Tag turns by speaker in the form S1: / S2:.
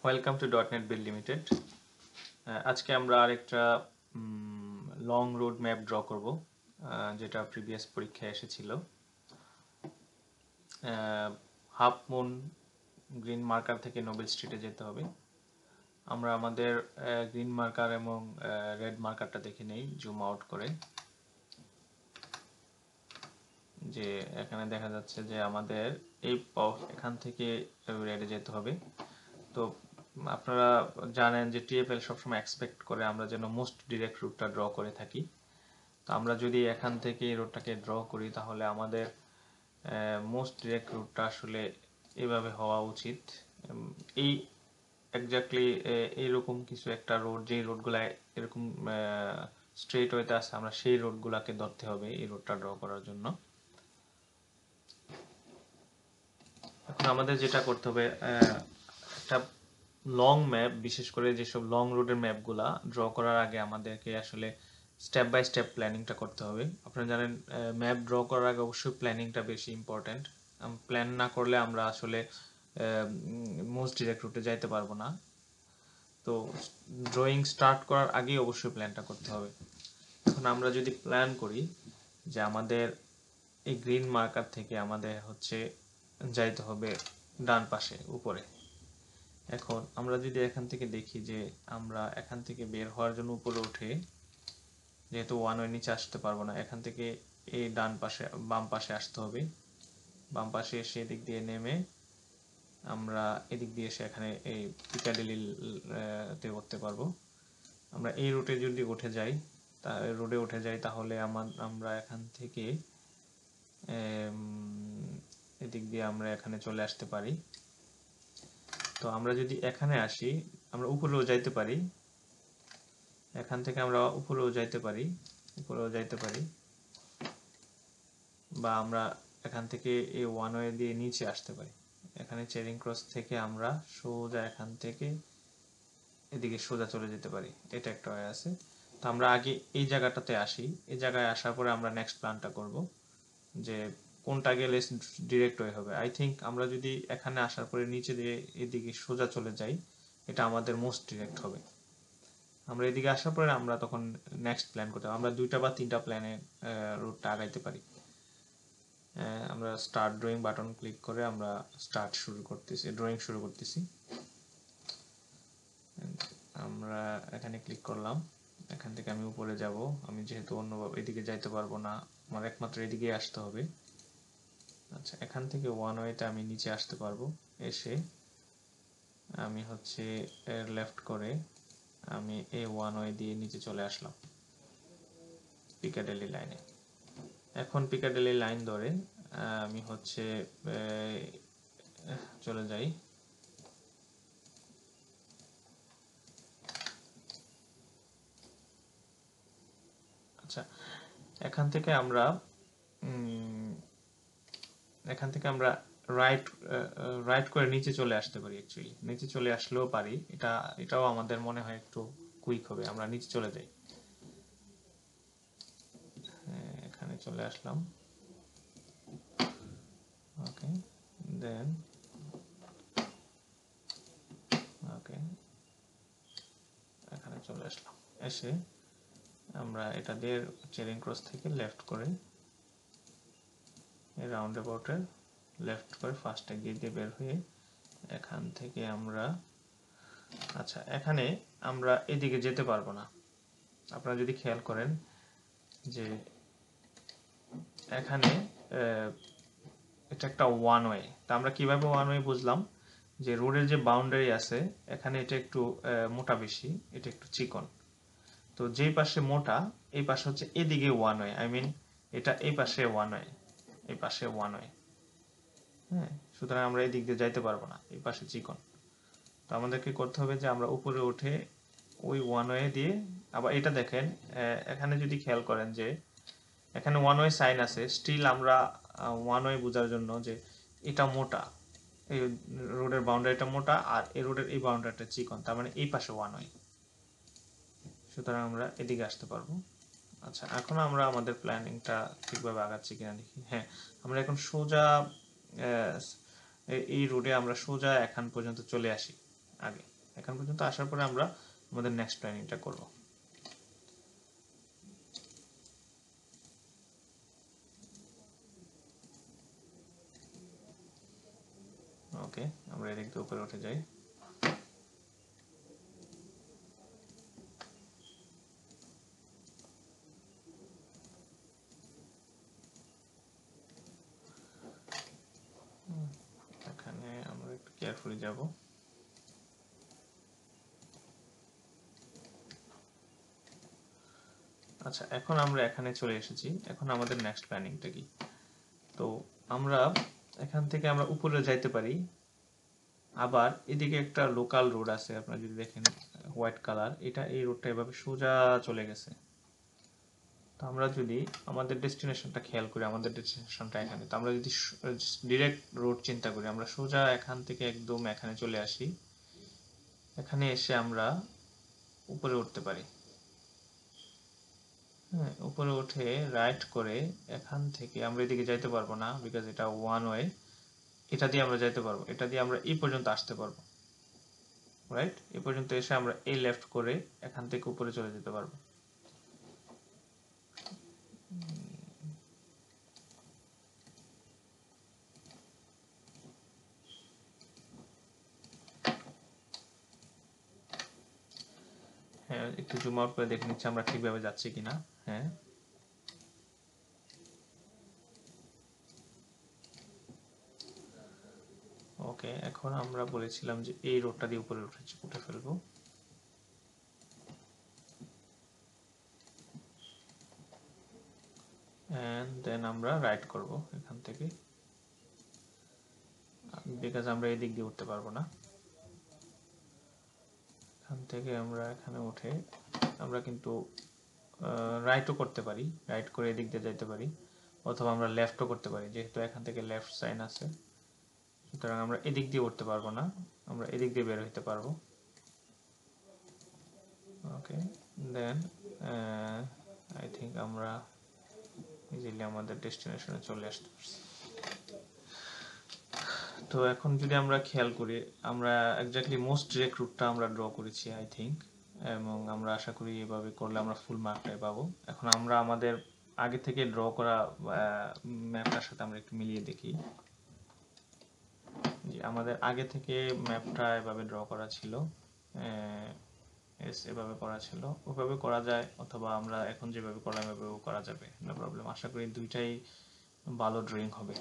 S1: Welcome to .NET Build limited. আজকে আমরা আরেকটা লং রোড ম্যাপ ড্র করব, যেটা প্রিভিয়াস পরীক্ষায় এসেছিল। হাফ মুন গ্রিন মার্কার থেকে নোবেল স্ট্রিটে যেতে হবে। আমরা আমাদের গ্রিন মার্কার এবং রেড মার্কারটা দেখে নেই জুম আউট করে। যে এখানে দেখা যাচ্ছে যে আমাদের এখান থেকে রেডে যেতে হবে। তো আপনারা জানেন যে টিএফএল সবসময় এক্সপেক্ট করে আমরা যেন মোস্ট ডিরেক্ট রুটটা ড্র করে থাকি। তো আমরা যদি এখান থেকে এই রুটটাকে ড্র করি তাহলে আমাদের মোস্ট ডিরেক্ট রুটটা আসলে এভাবে হওয়া উচিত। এই এক্স্যাক্টলি এইরকম কিছু একটা রোড, যেই রোডগুলা এরকম স্ট্রেট ওয়েতে আছে, আমরা সেই রোডগুলাকে ধরতে হবে এই রোডটা ড্র করার জন্য। এখন আমাদের যেটা করতে হবে, একটা লং ম্যাপ, বিশেষ করে যেসব লং রুটের ম্যাপগুলা ড্র করার আগে আমাদেরকে আসলে স্টেপ বাই স্টেপ প্ল্যানিংটা করতে হবে। আপনারা জানেন ম্যাপ ড্র করার আগে অবশ্যই প্ল্যানিংটা বেশি ইম্পর্ট্যান্ট। প্ল্যান না করলে আমরা আসলে মোস্ট ডিরেক্ট রুটে যাইতে পারবো না। তো ড্রয়িং স্টার্ট করার আগেই অবশ্যই প্ল্যানটা করতে হবে। এখন আমরা যদি প্ল্যান করি যে আমাদের এই গ্রিন মার্কার থেকে আমাদের হচ্ছে যাইতে হবে ডান পাশে উপরে। এখন আমরা যদি এখান থেকে দেখি যে আমরা এখান থেকে বের হওয়ার জন্য উপরে উঠে, যেহেতু ওয়ান ওয়ে নিচে আসতে পারবো না, এখান থেকে এই ডান পাশে বাম পাশে আসতে হবে। বাম পাশে এসে এদিক দিয়ে নেমে আমরা এদিক দিয়ে এসে এখানে এই পিকাডিলিতে উঠতে পারবো। আমরা এই রুটে যদি রোডে উঠে যাই তাহলে আমরা এখান থেকে এদিক দিয়ে আমরা এখানে চলে আসতে পারি। তো আমরা যদি এখানে আসি, আমরা উপরেও যাইতে পারি, এখান থেকে আমরা উপরেও যাইতে পারি, বা আমরা এখান থেকে এই ওয়ান ওয়ে দিয়ে নিচে আসতে পারি। এখানে চেরিং ক্রস থেকে আমরা সোজা এখান থেকে এদিকে সোজা চলে যেতে পারি। এটা একটা ওয়ে আছে। তো আমরা আগে এই জায়গাটাতে আসি। এই জায়গায় আসার পরে আমরা নেক্সট প্ল্যানটা করব যে কোনটা গেলে ডিরেক্ট ওয়ে হবে। আই থিঙ্ক আমরা যদি এখানে আসার পরে নিচে দিয়ে এদিকে সোজা চলে যাই, এটা আমাদের মোস্ট ডিরেক্ট হবে। আমরা এদিকে আসার পরে আমরা তখন নেক্সট প্ল্যান করতে হবে। আমরা 2টা বা 3টা প্ল্যানে রুটটা আগাইতে পারি। আমরা স্টার্ট ড্রয়িং বাটন ক্লিক করে আমরা ড্রয়িং শুরু করতেছি। আমরা এখানে ক্লিক করলাম। এখান থেকে আমি উপরে যাব। আমি যেহেতু অন্যভাবে এদিকে যাইতে পারবো না, আমার একমাত্র এদিকে আসতে হবে। আচ্ছা, এখান থেকে ওয়ান ওয়েতে আমি নিচে আসতে পারবো। এসে আমি হচ্ছে লেফট করে আমি এই ওয়ান ওয়ে দিয়ে নিচে চলে আসলাম পিকাডেলি লাইনে। এখন পিকাডেলি লাইন ধরে আমি হচ্ছে চলে যাই। আচ্ছা, এখান থেকে আমরা রাইট করে নিচে চলে আসতে পারি। অ্যাকচুয়ালি নিচে চলে আসলেও পারি, এটাও আমাদের মনে হয় একটু কুইক হবে। আমরা নিচে চলে যাই। এখানে চলে আসলাম। ওকে, দেন এখানে চলে আসলাম। এসে আমরা এটা দিয়ে চেরিং ক্রস থেকে লেফট করে এই রাউন্ড অ্যাবাউটের লেফট করে ফার্স্টে গিয়ে দিয়ে বের হয়ে এখান থেকে আমরা আচ্ছা, এখানে আমরা এদিকে যেতে পারবো না। আপনারা যদি খেয়াল করেন যে এখানে এটা একটা ওয়ান ওয়ে। তা আমরা কিভাবে ওয়ান ওয়ে বুঝলাম? যে রোডের যে বাউন্ডারি আছে এখানে এটা একটু মোটা বেশি, এটা একটু চিকন। তো যেই পাশে মোটা এই পাশে হচ্ছে এদিকে ওয়ান ওয়ে, আই মিন এটা এই পাশে ওয়ান ওয়ে, এই পাশে ওয়ান ওয়ে। হ্যাঁ, সুতরাং আমরা এই দিক দিয়ে যাইতে পারবো না, এই পাশে চিকন। তো আমাদেরকে করতে হবে যে আমরা উপরে উঠে ওই ওয়ান ওয়ে দিয়ে আবার এটা দেখেন, এখানে যদি খেয়াল করেন যে এখানে ওয়ান ওয়ে সাইন আছে, স্টিল আমরা ওয়ান ওয়ে বোঝার জন্য যে এটা মোটা, এই রোডের বাউন্ডারিটা মোটা আর এই রোডের এই বাউন্ডারিটা চিকন, তার মানে এই পাশে ওয়ান ওয়ে। সুতরাং আমরা এদিকে আসতে পারবো। আচ্ছা, এখন আমরা আমাদের প্ল্যানিংটা ঠিকভাবে আগাচ্ছি কিনা দেখি। হ্যাঁ, আমরা এখন সোজা এই রোডে আমরা সোজা এখান পর্যন্ত চলে আসি আগে। এখান পর্যন্ত আসার পরে আমরা আমাদের নেক্সট প্ল্যানিংটা করব। ওকে, আমরা এদিক দিয়ে উপরে উঠে যাই। এখানে আমরা একটু কেয়ারফুলি যাব। আচ্ছা, এখন আমরা এখানে চলে এসেছি। এখন আমাদের নেক্সট প্ল্যানিংটা কি? তো আমরা এখান থেকে আমরা উপরে যাইতে পারি, আবার এদিকে একটা লোকাল রোড আছে, আপনারা যদি দেখেন হোয়াইট কালার, এটা এই রোডটা এভাবে সোজা চলে গেছে। তো আমরা যদি আমাদের ডেস্টিনেশনটা খেয়াল করি, আমাদের ডেস্টিনেশনটা এখানে, তো আমরা যদি ডিরেক্ট রোড চিন্তা করি, আমরা সোজা এখান থেকে একদম এখানে চলে আসি, এখানে এসে আমরা উপরে উঠতে পারি। হ্যাঁ, উপরে উঠে রাইট করে এখান থেকে আমরা এদিকে যাইতে পারবো না, বিকজ এটা ওয়ান ওয়ে। এটা দিয়ে আমরা যাইতে পারবো, এটা দিয়ে আমরা এই পর্যন্ত আসতে পারবো, রাইট? এই পর্যন্ত এসে আমরা এই লেফট করে এখান থেকে উপরে চলে যেতে পারবো। হ্যাঁ, একটু জুম আউট করে দেখে নিচ্ছি আমরা ঠিকভাবে যাচ্ছি কিনা। হ্যাঁ, ওকে, এখন আমরা বলেছিলাম যে এই রোডটা দিয়ে উপরে উঠে ফেলবো। এন্ড দেন আমরা রাইট করব এখান থেকে, বিকজ আমরা এই দিক দিয়ে উঠতে পারবো না। এখান থেকে আমরা এখানে উঠে আমরা কিন্তু রাইটও করতে পারি, রাইট করে এদিক দিয়ে যাইতে পারি, অথবা আমরা লেফটও করতে পারি, যেহেতু এখান থেকে লেফট সাইন আছে। সুতরাং আমরা এদিক দিয়ে উঠতে পারবো না, আমরা এদিক দিয়ে বের হইতে পারবো। ওকে, দেন আই থিঙ্ক আমরা ইজিলি আমাদের ডেস্টিনেশনে চলে আসতে পারছি। তো এখন যদি আমরা খেয়াল করি, আমরা এক্স্যাক্টলি মোস্ট ডিরেক্ট রুটটা আমরা ড্র করেছি আই থিঙ্ক, এবং আমরা আশা করি এভাবে করলে আমরা ফুল মার্কটাই পাবো। এখন আমরা আমাদের আগে থেকে ড্র করা ম্যাপটার সাথে আমরা একটু মিলিয়ে দেখি। যে আমাদের আগে থেকে ম্যাপটা এভাবে ড্র করা ছিল, এভাবে করা ছিল, ওভাবে করা যায়, অথবা আমরা এখন যেভাবে করলাম এভাবেও করা যাবে, নো প্রবলেম। আশা করি দুইটাই ভালো ড্রয়িং হবে।